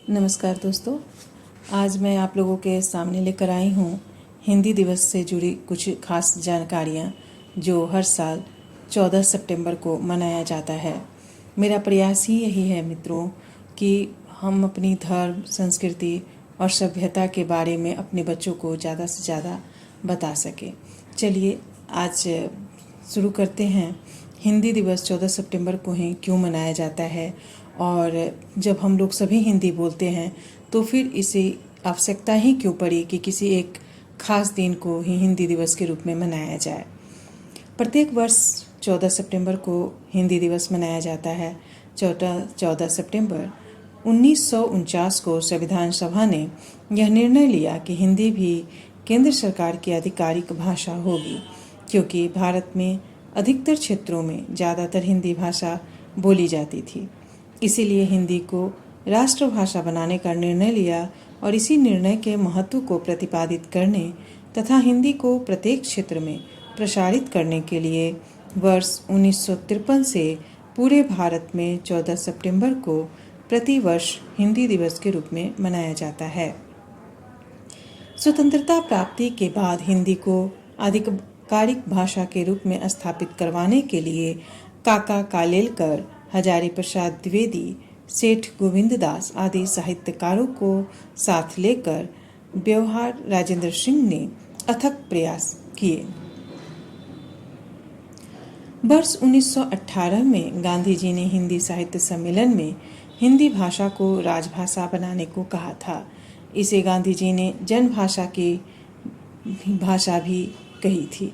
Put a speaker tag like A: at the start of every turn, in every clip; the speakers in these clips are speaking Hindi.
A: नमस्कार दोस्तों, आज मैं आप लोगों के सामने लेकर आई हूँ हिंदी दिवस से जुड़ी कुछ खास जानकारियाँ जो हर साल 14 सितंबर को मनाया जाता है। मेरा प्रयास ही यही है मित्रों कि हम अपनी धर्म, संस्कृति और सभ्यता के बारे में अपने बच्चों को ज़्यादा से ज़्यादा बता सकें। चलिए आज शुरू करते हैं। हिंदी दिवस 14 सितंबर को ही क्यों मनाया जाता है और जब हम लोग सभी हिंदी बोलते हैं तो फिर इसे आवश्यकता ही क्यों पड़ी कि किसी एक खास दिन को ही हिंदी दिवस के रूप में मनाया जाए। प्रत्येक वर्ष 14 सितंबर को हिंदी दिवस मनाया जाता है। 14 सितंबर 1949 को संविधान सभा ने यह निर्णय लिया कि हिंदी भी केंद्र सरकार की आधिकारिक भाषा होगी, क्योंकि भारत में अधिकतर क्षेत्रों में ज़्यादातर हिंदी भाषा बोली जाती थी। इसीलिए हिंदी को राष्ट्रभाषा बनाने का निर्णय लिया और इसी निर्णय के महत्व को प्रतिपादित करने तथा हिंदी को प्रत्येक क्षेत्र में प्रसारित करने के लिए वर्ष 1953 से पूरे भारत में 14 सितंबर को प्रतिवर्ष हिंदी दिवस के रूप में मनाया जाता है। स्वतंत्रता प्राप्ति के बाद हिंदी को आधिकारिक भाषा के रूप में स्थापित करवाने के लिए काका कालेलकर, हजारी प्रसाद द्विवेदी, सेठ गोविंद दास आदि साहित्यकारों को साथ लेकर व्यवहार राजेंद्र सिंह ने अथक प्रयास किए। वर्ष 1918 में गांधी जी ने हिंदी साहित्य सम्मेलन में हिंदी भाषा को राजभाषा बनाने को कहा था। इसे गांधी जी ने जनभाषा की भाषा भी कही थी।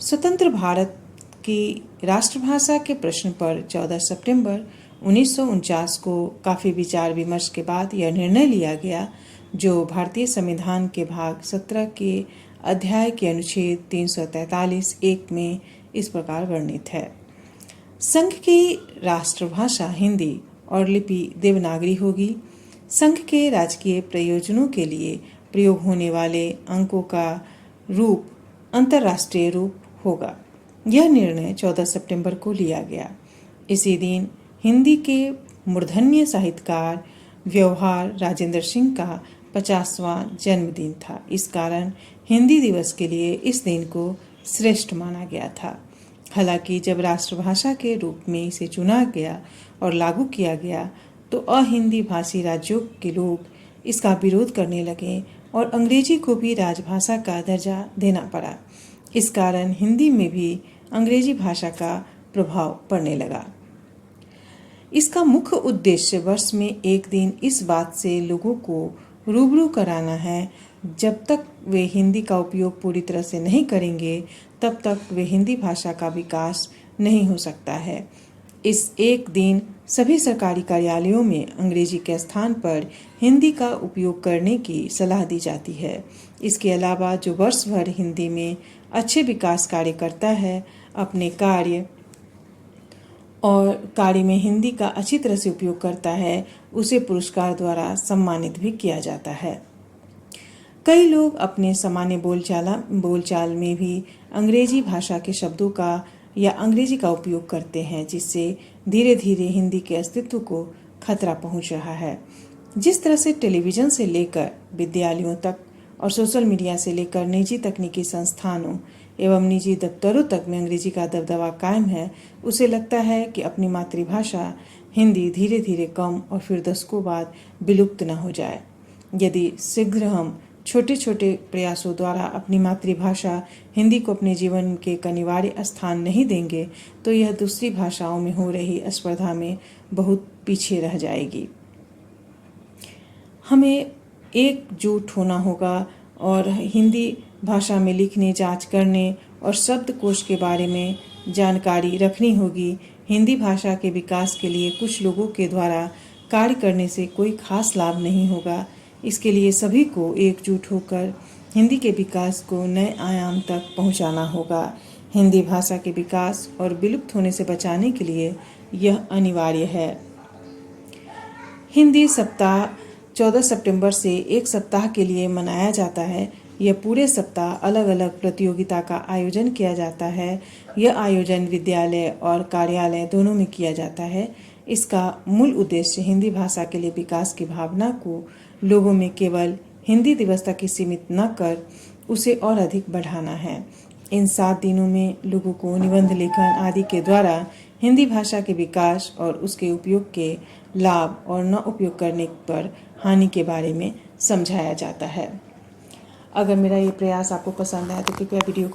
A: स्वतंत्र भारत की राष्ट्रभाषा के प्रश्न पर 14 सितंबर 1949 को काफ़ी विचार विमर्श के बाद यह निर्णय लिया गया, जो भारतीय संविधान के भाग 17 के अध्याय के अनुच्छेद 343(1) में इस प्रकार वर्णित है। संघ की राष्ट्रभाषा हिंदी और लिपि देवनागरी होगी। संघ के राजकीय प्रयोजनों के लिए प्रयोग होने वाले अंकों का रूप अंतर्राष्ट्रीय रूप होगा। यह निर्णय 14 सितंबर को लिया गया। इसी दिन हिंदी के मूर्धन्य साहित्यकार व्यवहार राजेंद्र सिंह का 50वां जन्मदिन था। इस कारण हिंदी दिवस के लिए इस दिन को श्रेष्ठ माना गया था। हालांकि जब राष्ट्रभाषा के रूप में इसे चुना गया और लागू किया गया तो अहिंदी भाषी राज्यों के लोग इसका विरोध करने लगे और अंग्रेजी को भी राजभाषा का दर्जा देना पड़ा। इस कारण हिंदी में भी अंग्रेजी भाषा का प्रभाव पड़ने लगा। इसका मुख्य उद्देश्य वर्ष में एक दिन इस बात से लोगों को रूबरू कराना है, जब तक वे हिंदी का उपयोग पूरी तरह से नहीं करेंगे तब तक वे हिंदी भाषा का विकास नहीं हो सकता है। इस एक दिन सभी सरकारी कार्यालयों में अंग्रेजी के स्थान पर हिंदी का उपयोग करने की सलाह दी जाती है। इसके अलावा जो वर्ष भर हिंदी में अच्छे विकास कार्य करता है, अपने कार्य में हिंदी का अच्छी तरह से उपयोग करता है, उसे पुरस्कार द्वारा सम्मानित भी किया जाता है। कई लोग अपने सामान्य बोलचाल में भी अंग्रेजी भाषा के शब्दों का या अंग्रेजी का उपयोग करते हैं, जिससे धीरे धीरे हिंदी के अस्तित्व को खतरा पहुंच रहा है। जिस तरह से टेलीविज़न से लेकर विद्यालयों तक और सोशल मीडिया से लेकर निजी तकनीकी संस्थानों एवं निजी दफ्तरों तक में अंग्रेजी का दबदबा कायम है, उसे लगता है कि अपनी मातृभाषा हिंदी धीरे धीरे कम और फिर दशकों बाद विलुप्त न हो जाए। यदि शीघ्र हम छोटे छोटे प्रयासों द्वारा अपनी मातृभाषा हिंदी को अपने जीवन के एक अनिवार्य स्थान नहीं देंगे तो यह दूसरी भाषाओं में हो रही स्पर्धा में बहुत पीछे रह जाएगी। हमें एकजुट होना होगा और हिंदी भाषा में लिखने, जांच करने और शब्दकोश के बारे में जानकारी रखनी होगी। हिंदी भाषा के विकास के लिए कुछ लोगों के द्वारा कार्य करने से कोई खास लाभ नहीं होगा। इसके लिए सभी को एकजुट होकर हिंदी के विकास को नए आयाम तक पहुंचाना होगा। हिंदी भाषा के विकास और विलुप्त होने से बचाने के लिए यह अनिवार्य है। हिंदी सप्ताह 14 सितंबर से एक सप्ताह के लिए मनाया जाता है। यह पूरे सप्ताह अलग अलग प्रतियोगिता का आयोजन किया जाता है। यह आयोजन विद्यालय और कार्यालय दोनों में किया जाता है। इसका मूल उद्देश्य हिंदी भाषा के लिए विकास की भावना को लोगों में केवल हिंदी दिवस तक ही सीमित न कर उसे और अधिक बढ़ाना है। इन 7 दिनों में लोगों को निबंध लेखन आदि के द्वारा हिंदी भाषा के विकास और उसके उपयोग के लाभ और न उपयोग करने पर हानि के बारे में समझाया जाता है। अगर मेरा ये प्रयास आपको पसंद आए तो कृपया वीडियो